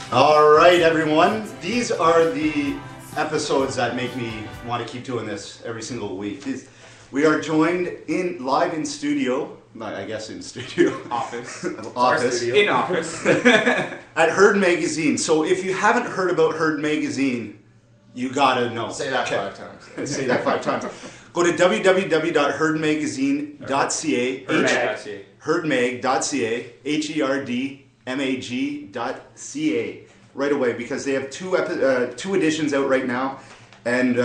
All right, everyone. These are the episodes that make me want to keep doing this every single week. We are joined live in studio, I guess in studio. Office. In office. At Herd Magazine. So if you haven't heard about Herd Magazine, you gotta know. Say that 5 times. Say that 5 times. Go to www.herdmagazine.ca. Herdmag.ca. HERDMAG.ca. Right away, because they have two editions out right now, and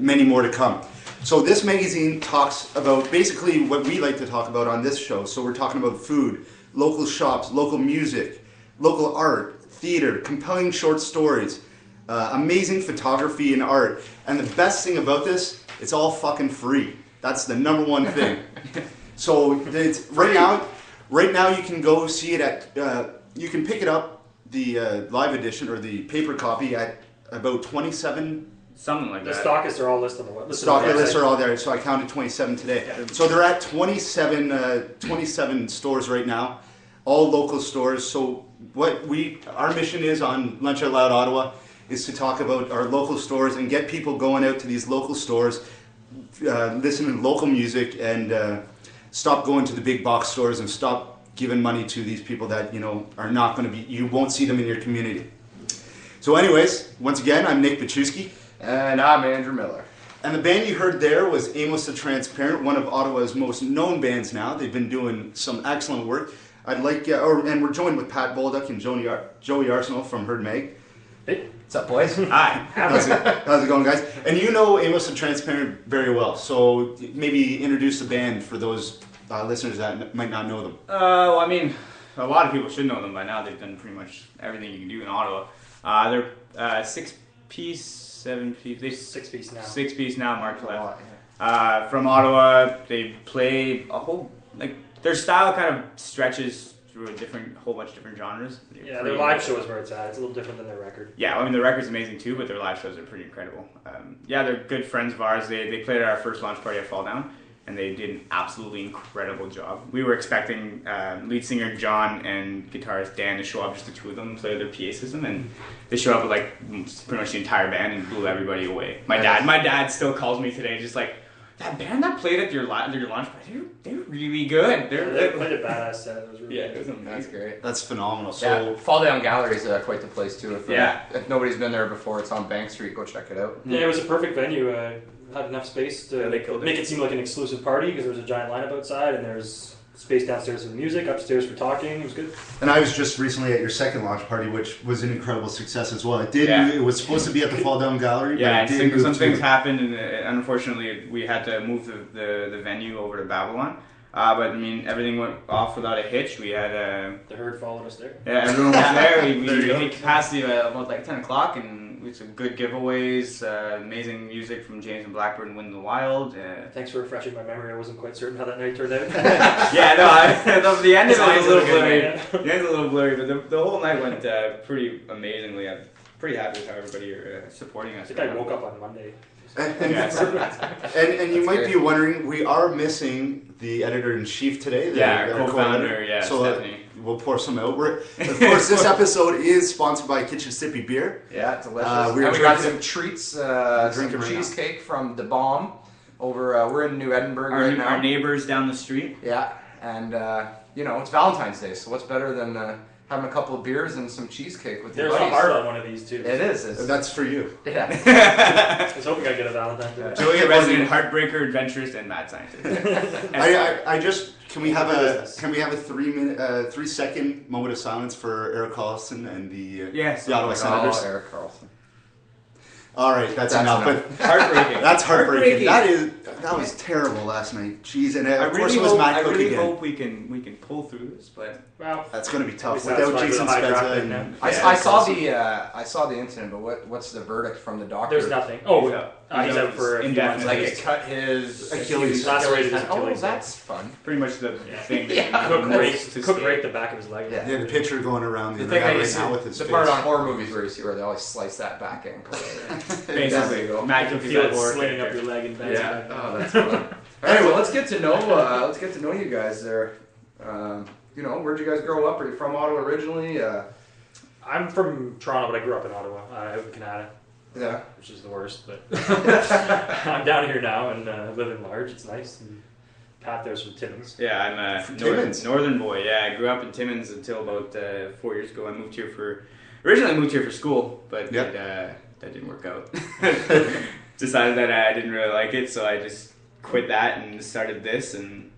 many more to come. So this magazine talks about basically what we like to talk about on this show. So we're talking about food, local shops, local music, local art, theater, compelling short stories, amazing photography and art. And the best thing about this, it's all fucking free. That's the number one thing. So it's, right now you can go see it at, you can pick it up, the live edition or the paper copy at about 27. Something like that. The stockists are all listed on the website. The stockists are all there, so I counted 27 today. Yeah. So they're at 27 stores right now, all local stores. So our mission is on Lunch Out Loud Ottawa is to talk about our local stores and get people going out to these local stores, listening to local music, and stop going to the big box stores and stop giving money to these people that, are not going to be, you won't see them in your community. So anyways, once again, I'm Nick Baczewski. And I'm Andrew Miller. And the band you heard there was Amos the Transparent, one of Ottawa's most known bands now. They've been doing some excellent work. And we're joined with Pat Bolduc and Joey Arsenal from Herd Mag. Hey, what's up, boys? Hi. How's it going, guys? And you know Amos the Transparent very well, so maybe introduce the band for those listeners that might not know them. Well, I mean, a lot of people should know them by now. They've done pretty much everything you can do in Ottawa. They're 6-piece, 7-piece. They're 6-piece now. 6-piece now, Mark left. From Ottawa, they play a whole, their style kind of stretches through a whole bunch of different genres. Yeah, their live show is where it's at. It's a little different than their record. Yeah, I mean, the record's amazing too, but their live shows are pretty incredible. They're good friends of ours. They played at our first launch party at Fall Down, and they did an absolutely incredible job. We were expecting lead singer John and guitarist Dan to show up, just the two of them, play their PA system, and they showed up with pretty much the entire band and blew everybody away. My dad still calls me today, just like, that band that played at your launch party, they're really good. They played a badass set. It was really good. It was amazing. That's great. That's phenomenal. So Fall Down Gallery is quite the place too. If nobody's been there before, it's on Bank Street. Go check it out. Yeah, it was a perfect venue. Had enough space to make it seem like an exclusive party because there was a giant lineup outside and there's space downstairs for music, upstairs for talking. It was good. And I was just recently at your second launch party, which was an incredible success as well. It was supposed to be at the Fall Down Gallery, but some things happened, and unfortunately we had to move the venue over to Babylon. But I mean, everything went off without a hitch. We had the herd followed us there. Yeah, everyone was there. We hit capacity about 10 o'clock, and we had some good giveaways. Amazing music from James and Blackbird and Wind in the Wild. Thanks for refreshing my memory. I wasn't quite certain how that night turned out. The end of it was a little blurry. The end's a little blurry, but the whole night went pretty amazingly. I'm pretty happy with how everybody are supporting us. I think I woke up on Monday. And you might be wondering, we are missing the editor-in-chief today. Our co-founder, so Stephanie. We'll pour some out. Of course, this episode is sponsored by Kitchen Sippy Beer. Yeah, delicious. We got some treats, some cheesecake from The Bomb. We're in New Edinburgh right now. Our neighbors down the street. Yeah, and it's Valentine's Day, so what's better than having a couple of beers and some cheesecake with your buddies. There's a heart on one of these too. It is. That's for you. Yeah. I was hoping I'd get a Valentine's Day. Joey, a resident heartbreaker, adventurist, and mad scientist. Can we have a 3-second moment of silence for Eric Carlson and the Ottawa Senators? Oh, Eric Carlson. All right, that's enough. But heartbreaking. That's heartbreaking. That was terrible last night. Jeez, and of course it was Matt Cook again. I really hope we can pull through this, but that's going to be tough without Jason Spezza. I saw the incident, but what's the verdict from the doctor? There's nothing. He's out for indefinite. Like it cut his Achilles. Oh, that's fun. Pretty much the thing. Cook break the back of his leg. Yeah, the picture going around the thing right now with his the face. part on horror movies where you see where they always slice that back ankle. Basically, Matt Cook is feel it slinging up your leg and bouncing back. Oh, that's fun. Anyway, let's get to know you guys there. Where'd you guys grow up? Are you from Ottawa originally? I'm from Toronto, but I grew up in Ottawa, out in Canada. Yeah. Which is the worst, but I'm down here now and live in Large. It's nice. And Pat there's from Timmins. Yeah, I'm a northern boy. Yeah, I grew up in Timmins until about 4 years ago. Originally I moved here for school, but that didn't work out. Decided that I didn't really like it, so I just quit that and started this, and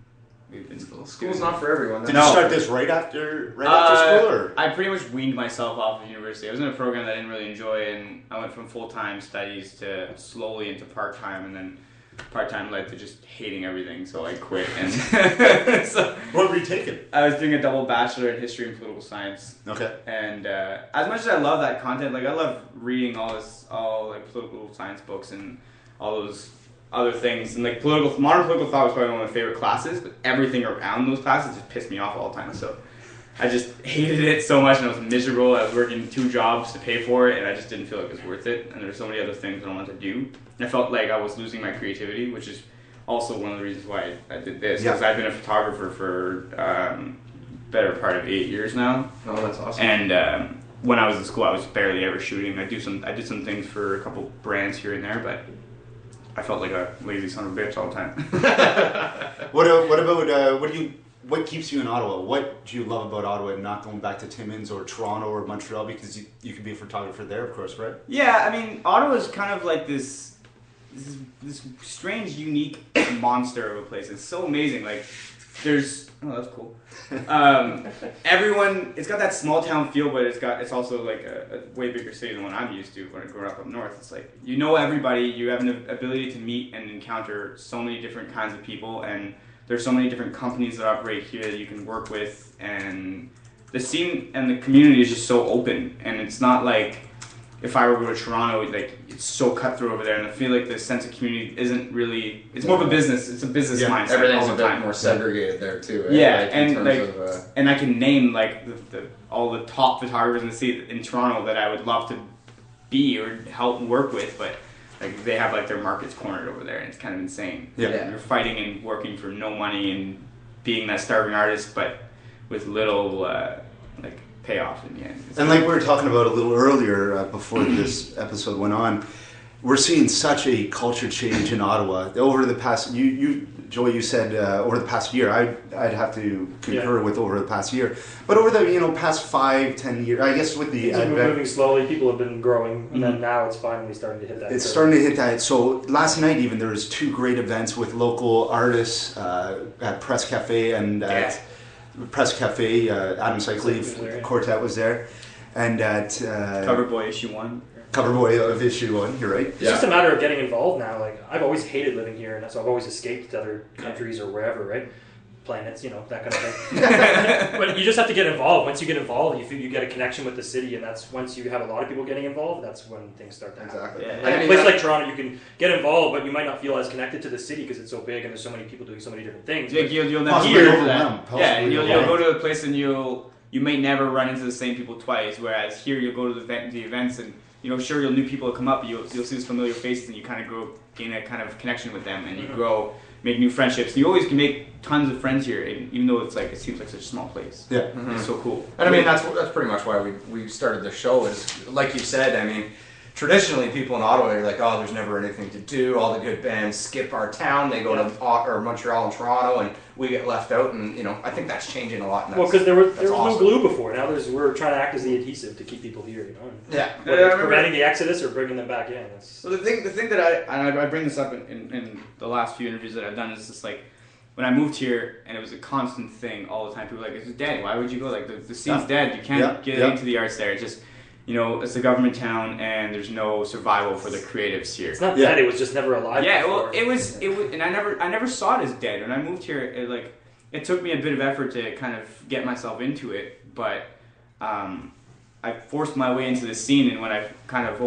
we've been School's not for everyone. Did you start this right after school, or? I pretty much weaned myself off of university. I was in a program that I didn't really enjoy, and I went from full-time studies to slowly into part-time, and then part-time led to just hating everything, so I quit. And so, what were you taking? I was doing a double bachelor in history and political science. Okay. And as much as I love that content, like I love reading all like political science books and all those other things, and like modern political thought was probably one of my favorite classes, but everything around those classes just pissed me off all the time. So I just hated it so much, and I was miserable. I was working 2 jobs to pay for it, and I just didn't feel like it was worth it. And there were so many other things I wanted to do. And I felt like I was losing my creativity, which is also one of the reasons why I did this. Because I've been a photographer for better part of 8 years now. Oh, that's awesome. And when I was in school, I was barely ever shooting. I did some things for a couple brands here and there, but I felt like a lazy son of a bitch all the time. What keeps you in Ottawa? What do you love about Ottawa and not going back to Timmins or Toronto or Montreal? Because you could be a photographer there, of course, right? Yeah, I mean, Ottawa's kind of like this strange, unique monster of a place. It's so amazing. Like, that's cool. Everyone, it's got that small town feel, but it's also like a way bigger city than what I'm used to when I grew up north. It's like, you know everybody, you have an ability to meet and encounter so many different kinds of people, and there's so many different companies that operate here that you can work with, and the scene and the community is just so open, and it's not like if I were to go to Toronto, like it's so cutthroat over there, and I feel like the sense of community isn't really. It's more of a business. It's a business mindset. Everything's all a the bit time. more segregated there too. Right? Yeah, like, and like, and I can name like all the top photographers in the city in Toronto that I would love to be or help work with, but like they have like their markets cornered over there, and it's kind of insane. Yeah, and you're fighting and working for no money and being that starving artist, but with little like payoff in the end. And like we were talking about a little earlier before this episode went on, we're seeing such a culture change in Ottawa over the past. Joey, you said over the past year. I'd have to concur with over the past year, but over the past 5-10 years, I guess with the advent, moving slowly, people have been growing, and then now it's finally starting to hit that. It's starting to hit that. So last night, even there was 2 great events with local artists at Press Cafe and at Press Cafe. Adam Cycleve Quartet was there, and at Coverboy issue 1. Coverboy of issue 1, you're right. It's just a matter of getting involved now. Like, I've always hated living here, and so I've always escaped to other countries or wherever, right? Planets, that kind of thing. But you just have to get involved. Once you get involved, you get a connection with the city, and that's once you have a lot of people getting involved, that's when things start to happen. Exactly. Yeah. Like a place like Toronto, you can get involved, but you might not feel as connected to the city because it's so big and there's so many people doing so many different things. Yeah, you'll never hear that. Yeah, and you'll go to a place and you may never run into the same people twice. Whereas here, you'll go to the events and sure, you'll new people will come up, you'll see these familiar faces, and you kind of gain a kind of connection with them, and you make new friendships. You always can make tons of friends here, even though it seems like such a small place. Yeah, it's so cool. And I mean, that's pretty much why we started the show. Is like you said. I mean, traditionally, people in Ottawa are like, oh, there's never anything to do. All the good bands skip our town. They go to Montreal and Toronto, and we get left out. And I think that's changing a lot. Well, because there was no glue before. Now we're trying to act as the adhesive to keep people here. Yeah, whether it's preventing the exodus or bringing them back in. Well, the thing that I bring this up in the last few interviews that I've done is just like when I moved here, and it was a constant thing all the time. People were like, it's dead. Why would you go? Like the scene's dead. You can't get into the arts there. It's just it's a government town, and there's no survival for the creatives here. It's not dead. It was just never alive. Yeah, before. Well, it was, and I never saw it as dead. When I moved here, it took me a bit of effort to kind of get myself into it, but I forced my way into the scene, and when I kind of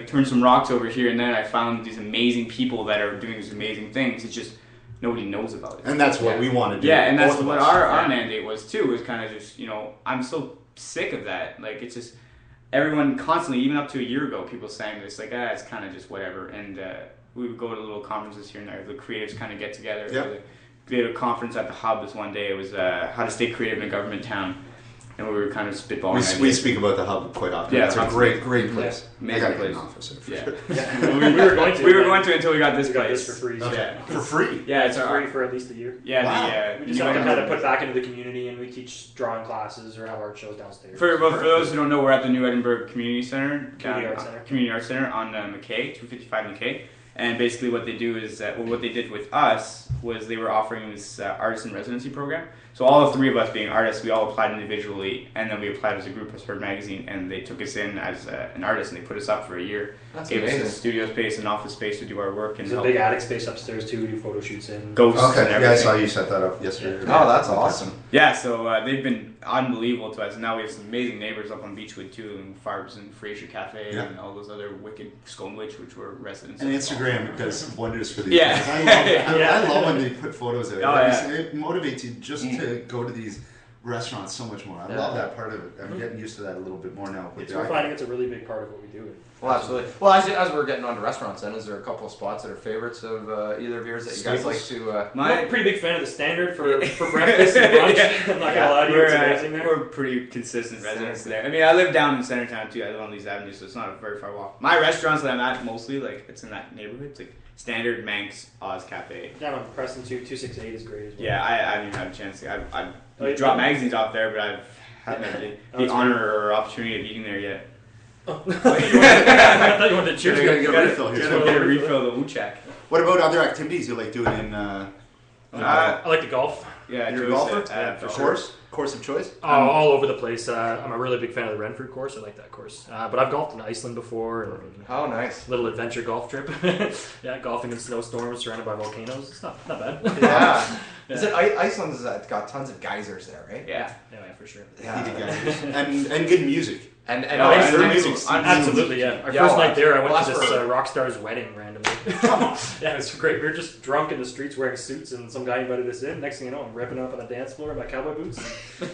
turned some rocks over here and then I found these amazing people that are doing these amazing things. It's just nobody knows about it. And that's what we want to do. Yeah, and that's what our mandate was too. Was kind of just I'm so sick of that. Like it's just. Everyone constantly, even up to a year ago, people saying this, like, it's kind of just whatever. And we would go to little conferences here and there. The creatives kind of get together. Yeah. We had a conference at the Hub this one day. It was how to stay creative in a government town. and we were kind of spitballing. We ideas. speak about the hub quite often. Yeah, it's a constantly. great place. Yeah. I got Amazing an place. officer for Yeah. sure. We were going to. We were going to until we got this We got place this for free. Okay. Yeah. For free. Yeah, it's It's our free for at least a year. yeah. Wow. We just have to kind of put back into the community, and we teach drawing classes or have art shows downstairs. For those who don't know, we're at the New Edinburgh Community Center, Community Arts Center. Community Arts Center on McKay, 255 McKay. And basically, what they do is what they did with us was they were offering this artist in residency program. So all three of us being artists, we all applied individually, and then we applied as a group as Herd Magazine, and they took us in as an artist, and they put us up for a year. That's Gave amazing. us a studio space and office space to do our work and There's a help big attic space upstairs too. We do photo shoots in. ghosts and Okay, everything. yeah, I saw you set that up yesterday. Oh, that's awesome. Yeah, so they've been unbelievable to us. And now we have some amazing neighbors up on Beechwood too, and Farbs and Fraser Cafe, Yeah. and all those other wicked Stonewich, which were residents. And of- Instagram does wonders for these Yeah. guys. Yeah. I love when they put photos out. Oh, yeah. It motivates you just to go to these restaurants so much more. I love that part of it. I'm getting used to that a little bit more now. With We're finding it's a really big part of what we do. Well, absolutely. Well, as we're getting on to restaurants, then is there a couple of spots that are favorites of either of yours that you guys like to? I'm a pretty big fan of the Standard for breakfast and brunch. Yeah. I'm not gonna lie to you, it's We're, amazing there. we're pretty consistent residents there. I mean, I live down in Centertown too. I live on these avenues, so it's not a very far walk. My restaurants that I'm at mostly, like, it's in that neighborhood. It's like Standard, Manx, Oz Cafe. Down on Preston 268 is great as well. Yeah, I haven't even had a chance to. I've Oh, you dropped did? magazines off there, but I haven't had Oh, the that's honor or opportunity of eating there yet. Oh. I thought you wanted to cheers. You gotta get a Gotta- refill here. gotta get a refill of the Wuchak. What about other activities you like doing in? I like to golf. Yeah, You're a Joe's golfer? at, For sure. course of choice. All over the place. I'm a really big fan of the Renfrew course. I like that course. But I've golfed in Iceland before. And Oh, nice. little adventure golf trip. Yeah, golfing in snowstorms surrounded by volcanoes. It's not bad. Yeah. Is it Iceland's got tons of geysers there, right? Yeah. Yeah, for sure. And good music. And Oh, nice and food. music's- Absolutely, yeah. Our Yeah, first well, night there, I went well, to that's this for- rock star's wedding randomly. Come on. Yeah, it was great. We were just drunk in the streets wearing suits, and some guy invited us in. Next thing you know, I'm ripping up on the dance floor in my cowboy boots.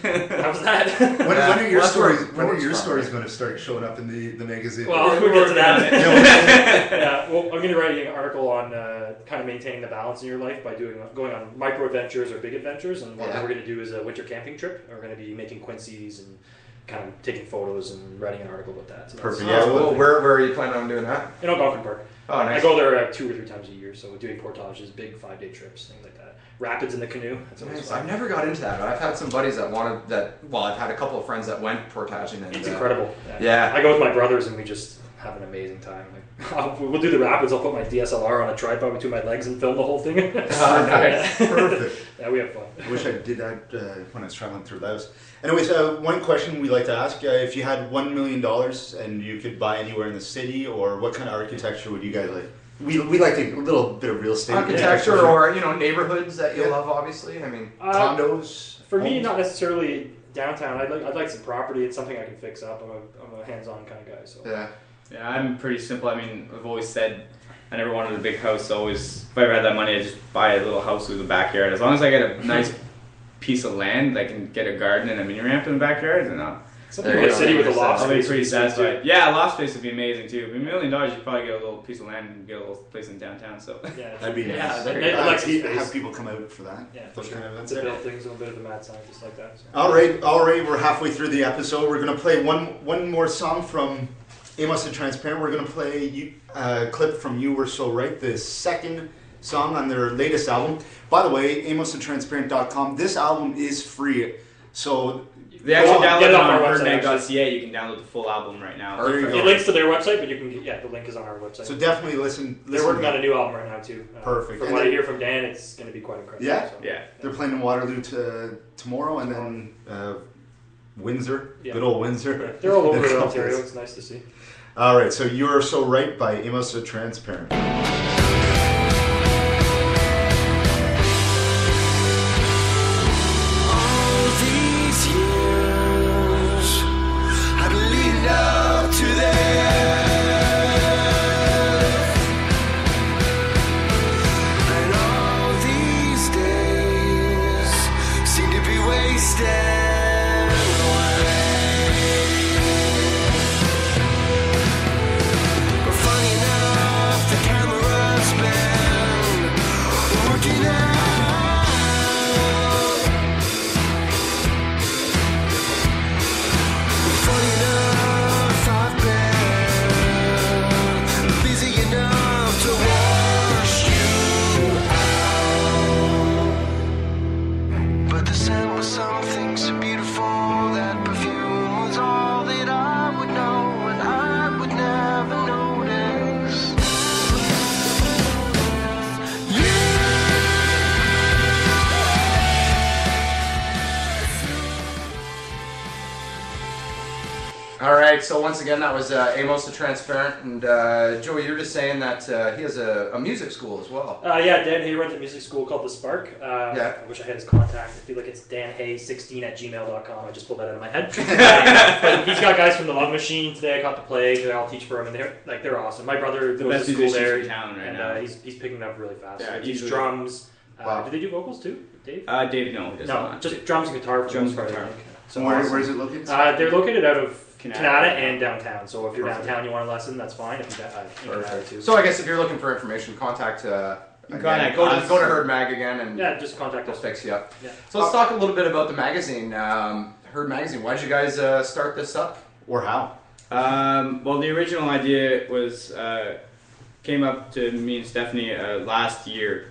That was that. When are your That's where stories? When are it's your from, stories right? going to start showing up in the magazine? Well, we'll get to that. Yeah, well, I'm going to write an article on kind of maintaining the balance in your life by going on micro adventures or big adventures, and what Yeah. we're going to do is a winter camping trip. We're going to be making Quincy's and kind of taking photos and writing an article about that. So that's- Perfect. Yeah. Well, where are you planning on doing that? In Algonquin Park. Oh, nice. I go there 2 or 3 times a year, so we're doing portages, big 5-day trips, things like that. Rapids in the canoe. That's always Nice. fun. I've never got into that. I've had some buddies that wanted that. Well, I've had a couple of friends that went portaging, and It's incredible. Yeah. I go with my brothers and we just have an amazing time. We'll do the rapids. I'll put my DSLR on a tripod between my legs and film the whole thing. nice. Perfect. Yeah, we have fun. I wish I did that when I was traveling through Laos. Anyways, one question we like to ask: if you had $1 million and you could buy anywhere in the city, or what kind of architecture would you guys like? We like a little bit of real estate, Architecture or neighborhoods that you Yeah. love, obviously. I mean, condos. For me, homes? not necessarily downtown. I'd like some property. It's something I can fix up. I'm a hands-on kind of guy. So yeah. Yeah, I'm pretty simple. I mean, I've always said I never wanted a big house. Always, if I ever had that money, I'd just buy a little house with a backyard. As long as I get a nice piece of land, I can get a garden and a mini ramp in the backyard, then something There like you a go. city with a Makes loft I'll be space. pretty would be good, satisfied. Yeah, a loft space would be amazing too. With $1 million, you could probably get a little piece of land and get a little place in downtown. So too. Yeah, That'd be yeah, nice. I'd like some have space. people come out for that. Yeah, for Those sure. kind of events. To build things, a little bit of the mad scientist like that. So. All right. We're halfway through the episode. We're gonna play one more song from Amos and Transparent. We're gonna play a clip from "You Were So Right," the second song on their latest album. By the way, AmosandTransparent.com. This album is free, so they actually Get download it it on on our website, birdmag.ca. You can download the full album right now. there you It go. links to their website, but you can the link is on our website. So definitely listen. They're working on a new album right now too. Perfect. From And what I they- hear from Dan, it's going to be quite incredible. Yeah? So, Yeah. They're playing in Waterloo tomorrow, and then Windsor, Yeah. good old Windsor. They're all over In a couple Ontario. days. It's nice to see. All right, so "You're So Right" by Amos and Transparent. All these years, I've been leading up to that, and all these days seem to be wasted away. But funny enough, the camera All right, so once again, that was Amos the Transparent, and Joey, you're just saying that he has a music school as well. Yeah, Dan Hay runs a music school called The Spark. Yeah. I wish I had his contact. I feel like it's danhay16@gmail.com. I just pulled that out of my head. But he's got guys from the Love Machine today. I got to play. They all teach for him, and they're awesome. My brother The goes best to school musicians there, in town right and now. he's picking it up really fast. Yeah, He teaches easily. drums. Wow. Do they do vocals too, Dave? David, no, he does No, not. just drums and guitar. For the Drums most and part, I guitar. think. So where is it located? They're located out of Canada. Canada and downtown. So if you're Perfect. downtown, you want a lesson, that's fine. If you're in Canada too. So I guess if you're looking for information, contact. Contact go us. to Herd Mag again, and Yeah, just contact we'll us. fix you up. Yeah. So let's talk a little bit about the magazine, Herd Magazine. Why did you guys start this up? Or how? Well, the original idea was came up to me and Stephanie last year.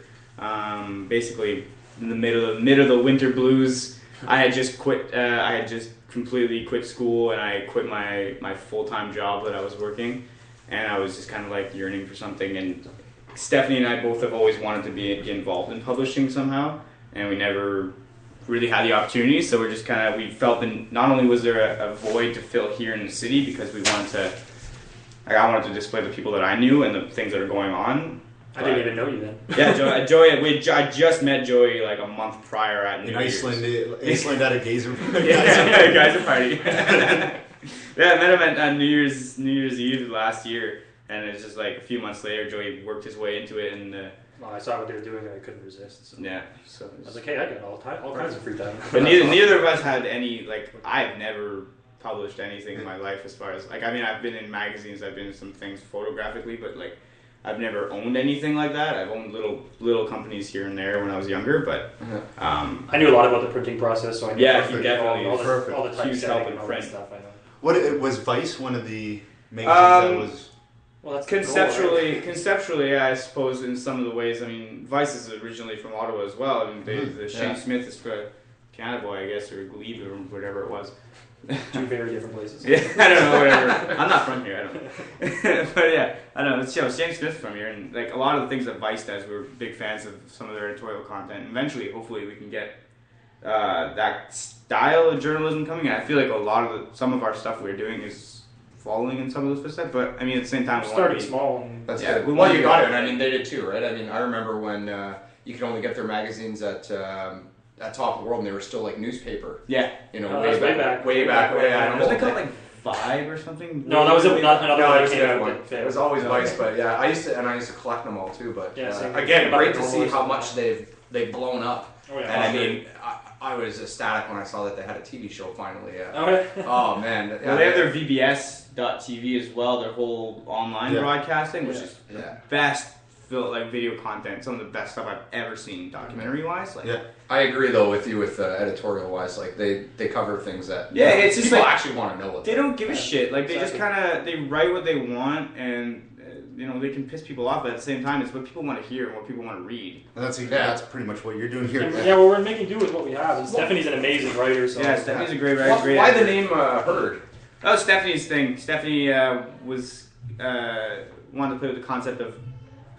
Basically, in the middle of the winter blues, I had just quit. I had just completely quit school, and I quit my full-time job that I was working, and I was just kind of like yearning for something. And Stephanie and I both have always wanted to be involved in publishing somehow, and we never really had the opportunity. So we're just we felt that not only was there a void to fill here in the city, because we wanted to, I wanted to display the people that I knew and the things that are going on. I didn't even know you then. Yeah, Joey. I just met Joey like a month prior at New In Year's. Iceland at a gazer. Yeah, guys are party. Yeah, I met him at New Year's Eve last year, and it's just like a few months later, Joey worked his way into it, and Well, I saw what they were doing and I couldn't resist. So. yeah. So I was like, hey, I got all kinds of free time. but neither of us had any I've never published anything in my life as far as I've been in magazines, I've been in some things photographically, but I've never owned anything like that. I've owned little companies here and there when I was younger, but I knew a lot about the printing process, so I knew Yeah, he definitely all is perfect. the Huge typesetting help in and all print. that stuff. I know. What was Vice one of the magazines that was? Well, that's Conceptually, yeah, I suppose in some of the ways. I mean, Vice is originally from Ottawa as well. I mean, Shane Smith is from Canada Boy, I guess, or Glebe or whatever it was. two very different places. Yeah, I don't know, whatever. I'm not from here, I don't know. But yeah, I don't know. Shane Smith's from here, and a lot of the things that Vice does, we're big fans of some of their editorial content. And eventually, hopefully, we can get that style of journalism coming. And I feel like some of our stuff we're doing is following in some of those footsteps, but I mean at the same time we want to Started be small. And That's Yeah, good. we Well, want you to got it. go- I mean, they did too, right? I mean, I remember when you could only get their magazines at Top of the World, and they were still like newspaper. Yeah. You know, Oh, way that's back. I don't Was know. it called 5 or something? no, that was another No, one it was that a came different out. one. that- It was always Vice, but yeah, I used to collect them all too. But Yeah, same. again, great to About see the how normals. much they've blown up. Oh, yeah. And I mean, I was ecstatic when I saw that they had a TV show finally. Yeah. Okay. Oh man. Well, they have their VBS.TV as well, their whole online broadcasting, which is the best video content, some of the best stuff I've ever seen documentary wise. I agree though with you with editorial wise, they cover things that it's just people like- actually want to know. What They don't give a shit. They just Exactly. they write what they want, and they can piss people off, but at the same time, it's what people want to hear and what people want to read. And that's pretty much what you're doing here. Yeah, well, we're making do with what we have. And Stephanie's an amazing writer. So Yeah, Stephanie's a great writer. Great Why the actor. name Herd? That was Stephanie's thing. Stephanie was wanted to play with the concept of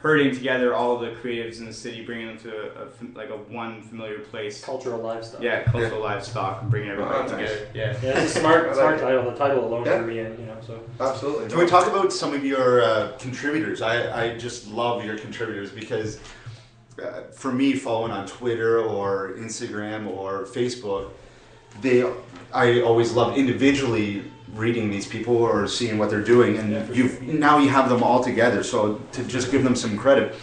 herding together all of the creatives in the city, bringing them to a one familiar place. cultural livestock. Yeah, cultural livestock, and bringing everybody nice. together. Yeah. Yeah, it's a smart like it. title. The title alone Yeah. for me, so. Absolutely. Can we talk about some of your contributors? I just love your contributors because for me, following on Twitter or Instagram or Facebook, I always love individually reading these people or seeing what they're doing, and now you have them all together. So to just give them some credit,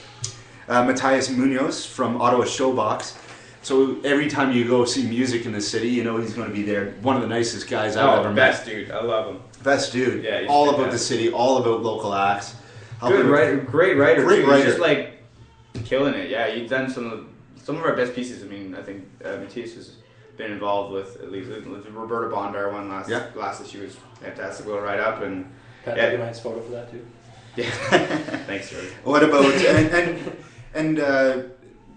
Matthias Munoz from Ottawa Showbox. So every time you go see music in the city, you know he's going to be there. One of the nicest guys I've ever met. Best dude. I love him. Best dude. Yeah, he's all about fantastic. the city, all about local acts. Good writer, great writer. Great too. writer. He's just killing it. Yeah, he's done some of our best pieces. I mean, I think Matthias has been involved with at least with the Roberta Bondar one last issue was fantastic. Little write up and Pat took a nice photo for that too. yeah. Thanks, George. What about and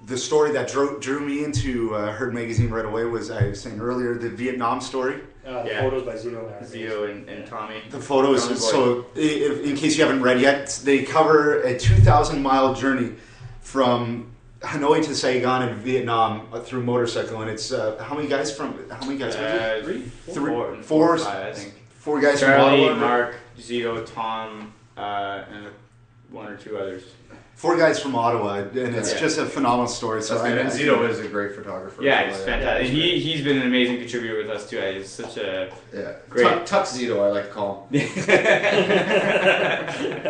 the story that drew me into Herd Magazine right away was, I was saying earlier, the Vietnam story. The Yeah. photos by Zito. Zito and Tommy. The photos. Tommy Boy. So, in case you haven't read yet, they cover a 2,000-mile journey from Hanoi to Saigon in Vietnam through motorcycle, and it's how many guys was it? Three, Three, four, four, five, I think. 4 guys Charlie, from Ottawa. Mark, Zito, Tom, and 1 or 2 others. 4 guys from Ottawa, and it's just a phenomenal story. So And Zito is a great photographer. Yeah, so, he's fantastic. And he's been an amazing contributor with us too. He's such a great. Tuck Zito, I like to call him. I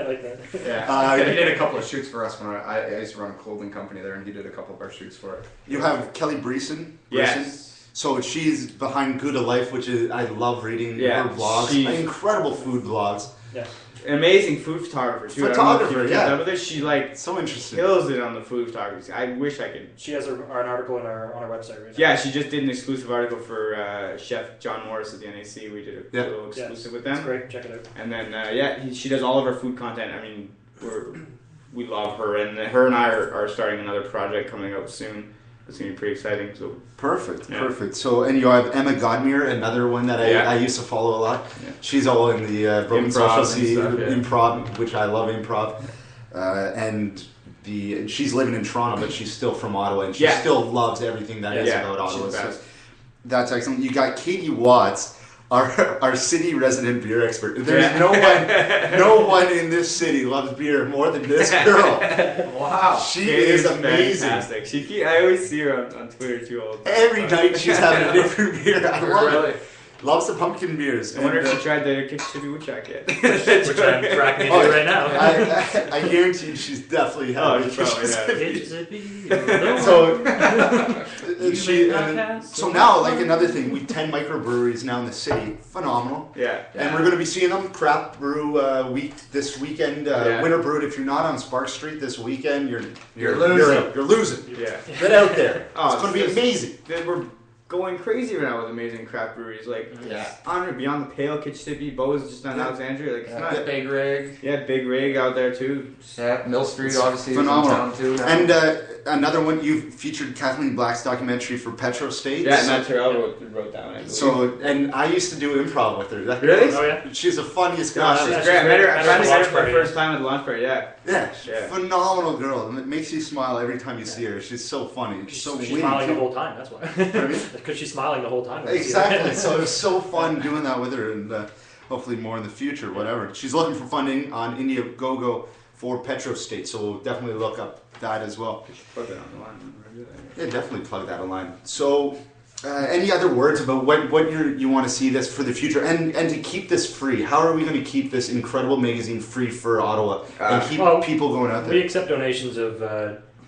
like that. Yeah, he did a couple of shoots for us when I used to run a clothing company there, and he did a couple of our shoots for it. You have Kelly Breeson. Yes. So she's behind Good of Life, which is I love reading Yeah, her vlogs. she's- Incredible food vlogs. Yeah. Amazing food photographer too. Photographer, yeah. With her. She like So interesting. kills it on the food photography. I wish I could. She has an article on our website right now. Yeah, she just did an exclusive article for Chef John Morris at the NAC. We did a little exclusive with them. That's great. Check it out. And then she does all of our food content. I mean, we love her, and her and I are starting another project coming up soon. It's gonna be pretty exciting. So Perfect. So, and you have Emma Godmere, another one that I used to follow a lot. Yeah. She's all in the Broken Improv Social and Scene, stuff, yeah. improv, which I love improv. And she's living in Toronto, but she's still from Ottawa, and she still loves everything that is about Ottawa. she's So best. that's excellent. You got Katie Watts, our city resident beer expert. There's no one in this city loves beer more than this girl. Wow. She is amazing. Fantastic. I always see her on Twitter too. All the time. Every night she's having a different beer. I love Really? it. Loves the pumpkin beers. I wonder And, if she tried the Kitchen Woodchuck yet. Which I'm cracking into right now. I guarantee she's definitely had it. she probably has. It's a beer. So now, like another thing, we 10 microbreweries now in the city. Phenomenal. Yeah. And we're going to be seeing them craft brew week this weekend. Winter Brewed. If you're not on Spark Street this weekend, you're losing. You're losing. Yeah. Get out there. Oh, it's going to be amazing. We're going crazy right now with amazing craft breweries. Like, Honor, Beyond the Pale, Kitchippy, Bo's just on Alexandria. Like, it's not Big Rig. Yeah, Big Rig out there too. Yeah, Mill Street obviously Phenomenal. is in town too now. And another one, you've featured Kathleen Black's documentary for Petro State. Yeah, Matt Terrell wrote that one. I believe. So, and I used to do improv with her. Really? Oh yeah. She's the funniest girl. No, ever. she's great. I met her At for the launch the party. first time at the launch party. Yeah. Yeah, Yeah. phenomenal girl, and it makes you smile every time you see her. She's so funny, she's so She's witty, smiling too. the whole time. That's why. Because she's smiling the whole time. Exactly. So it was so fun doing that with her, and hopefully more in the future. Whatever. She's looking for funding on Indiegogo for Petro State, so we'll definitely look up that as well. Put that on the line. Yeah, definitely plug that online. So, any other words about what you want to see this for the future, and to keep this free? How are we going to keep this incredible magazine free for Ottawa and keep people going out there? We accept donations of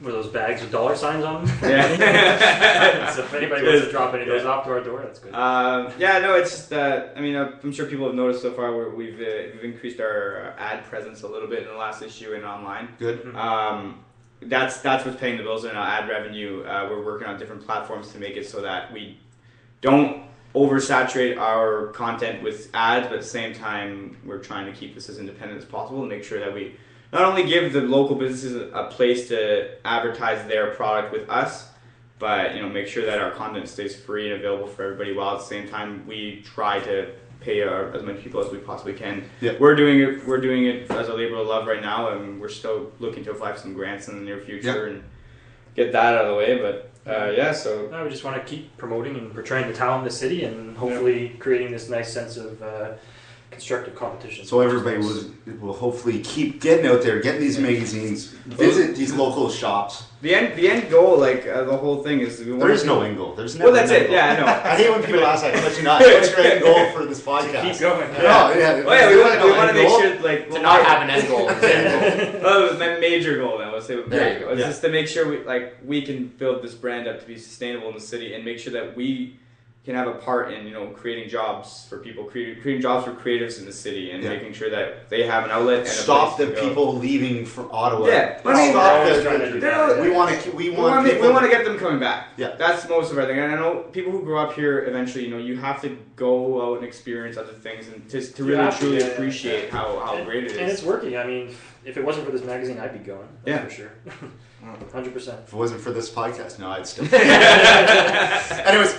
those bags with dollar signs on them. Yeah. So if anybody wants to drop any of those off to our door, that's good. It's just I mean, I'm sure people have noticed so far we've increased our ad presence a little bit in the last issue and online. Good. That's what's paying the bills in our ad revenue. We're working on different platforms to make it so that we don't oversaturate our content with ads, but at the same time, we're trying to keep this as independent as possible and make sure that we not only give the local businesses a place to advertise their product with us, but make sure that our content stays free and available for everybody, while at the same time we try to pay as many people as we possibly can. Yeah. We're doing it as a labor of love right now, and we're still looking to apply for some grants in the near future and get that out of the way. But so we just want to keep promoting and portraying the talent of the city, and hopefully creating this nice sense of constructive competition. So everybody will hopefully keep getting out there, getting these magazines, visit these local shops. The end goal, the whole thing is There is no end goal. There's never. Well, that's an end it. goal. Yeah, I know. I hate when people ask that question. What's your end goal for this podcast? Keep going. No, yeah. Well, we want to make sure to not have an end goal. Oh, my major goal then. Let's say There you go. It's just to make sure we can build this brand up to be sustainable in the city, and make sure that we can have a part in creating jobs for people, creating jobs for creatives in the city, and making sure that they have an outlet and Stop a the place to go. people leaving from Ottawa. Yeah, We want to get them coming back. Yeah, that's most of our thing. And I know people who grow up here eventually, you have to go out and experience other things, and to really truly appreciate how great it is. And it's working. I mean, if it wasn't for this magazine, I'd be going. That's for sure. 100%. If it wasn't for this podcast, no, I'd still. Anyways,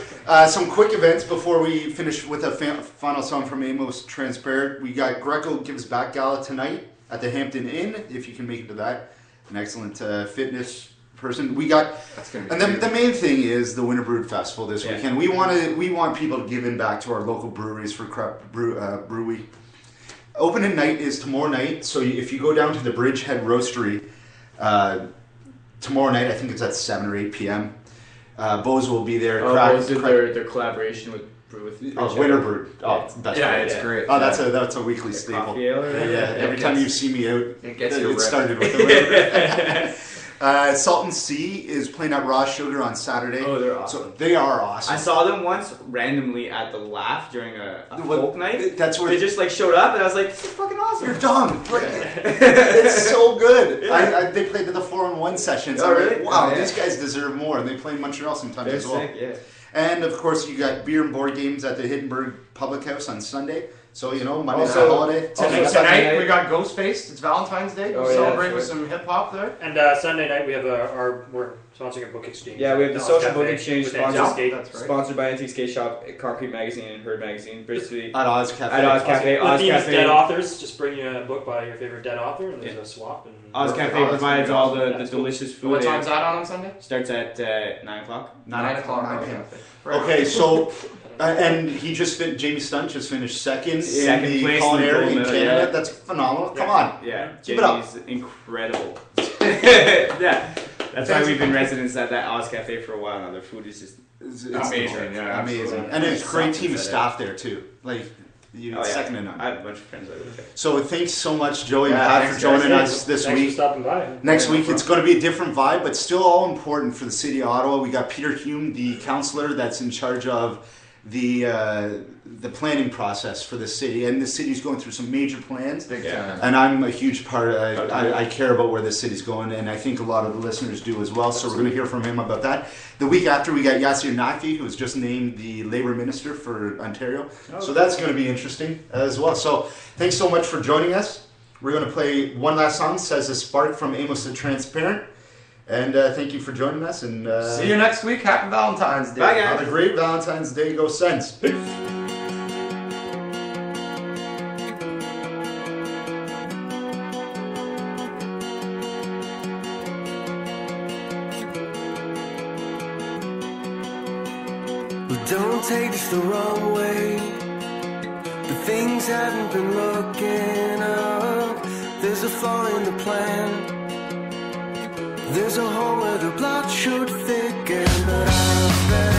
some quick events before we finish with a final song from Amos, Transparent. We got Greco Gives Back Gala tonight at the Hampton Inn, if you can make it to that. An excellent fitness person. We got, That's gonna be and the main thing is the Winter Brewed Festival this weekend. We want people to give in back to our local breweries for Brew Week. Opening night is tomorrow night, so if you go down to the Bridgehead Roastery tomorrow night, I think it's at 7 or 8 p.m. Bose will be there. Bose did their collaboration with Brew with Winter Brewed. Best it's great. Oh, that's a weekly staple. Coffee ale, Every time you see me out, it started with the Winter. Salt and Sea is playing at Raw Sugar on Saturday. Oh, they're awesome. So they are awesome. I saw them once randomly at the Laugh during a folk night. That's where they just like showed up, and I was like, "This is fucking awesome." You're dumb. It's so good. They played the 4-on-1 sessions. Oh, really? Like, wow, these guys deserve more. And they play in Montreal sometimes They're as well. sick, yeah. And of course, you got beer and board games at the Hiddenberg Public House on Sunday. So Monday's Also- a holiday. Tonight we got Ghostface. It's Valentine's Day. We'll celebrate that's with some hip hop there. And Sunday night we have we're sponsoring a book exchange. Yeah, we have the Amos social Cafe book exchange with sponsored. Antique Skate. That's right. Sponsored by Antique Skate Shop, Concrete Magazine, and Herd Magazine. Basically, At Oz Cafe. at Oz Cafe. The Oz theme is Cafe. dead authors. Just bring you a book by your favorite dead author, and there's a swap. And Oz Cafe that's provides gonna be all the That's delicious food. What They- time's that on Sunday? Starts at 9 o'clock. 9 o'clock. 9 p.m. Right. Okay, so and Jamie Stunt just finished second in Second the place in the culinary gold in medal, Canada. yeah. That's phenomenal. Come on. Yeah, Keep it up. Jamie's incredible. Yeah, that's why we've been residents at that Oz Cafe for a while now. Their food is just It's amazing. Yeah, amazing. absolutely. And it's a great team of Set staff there too. Like second to none. I have a bunch of friends that live there. So thanks so much, Joey and Yeah, Pat, thanks, for joining guys. us this Thanks for week. stopping by. Next week it's going to be a different vibe, but still all important for the city of Ottawa. We got Peter Hume, the councillor that's in charge of the planning process for the city, and the city's going through some major plans. Big Yeah. time. And I'm a huge part. I care about where the city's going, and I think a lot of the listeners do as well. So we're going to hear from him about that. The week after, we got Yasir Naqvi, who was just named the Labour Minister for Ontario. So that's going to be interesting as well. So thanks so much for joining us. We're going to play one last song, "Says a Spark" from Amos the Transparent. And thank you for joining us. And See you next week. Happy Valentine's Day. Bye, guys. have a great Valentine's Day. Go Sens. Don't take this the wrong way, but things haven't been looking up. There's a flaw in the plan. There's a hole where the blood should thicken, but I've been